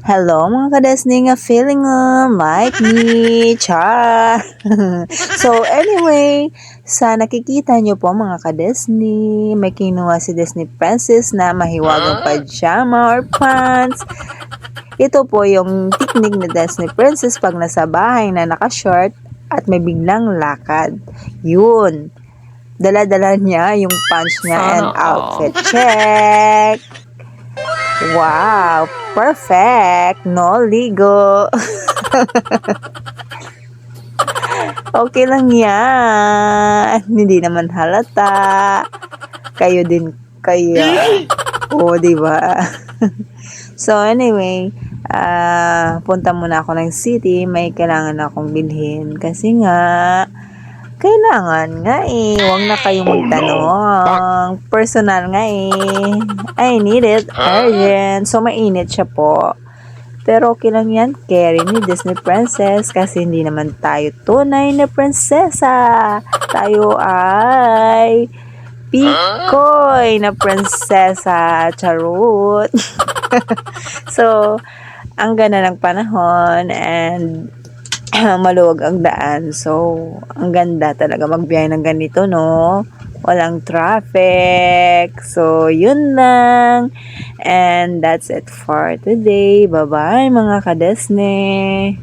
Hello mga kadesning nga feeling like me, char. So anyway, sa nakikita nyo po mga kadesni, may kinuha si Disney Princess na mahiwagang pajama or pants. Ito po yung technique ni Disney Princess pag nasa bahay na naka-short at may biglang lakad. Yun. Dala-dala niya yung pants niya and outfit check. Wow, perfect. No ligo. Okay lang yan. Hindi naman halata. Kayo din kaya. Oo, di ba? So anyway, punta muna ako ng city. May kailangan akong bilhin kasi nga kailangan nga eh. Huwag na kayong magtanong. Personal nga eh. I need it urgent. So mainit siya po. Pero okay lang yan, carry ni Disney Princess kasi hindi naman tayo tunay na prinsesa. Tayo ay Pikoy na prinsesa. Charot. So, ang ganda ng panahon and maluwag ang daan. So, ang ganda talaga magbiyahe ng ganito, no? Walang traffic. So, yun lang. And that's it for today. Bye-bye mga kadesne.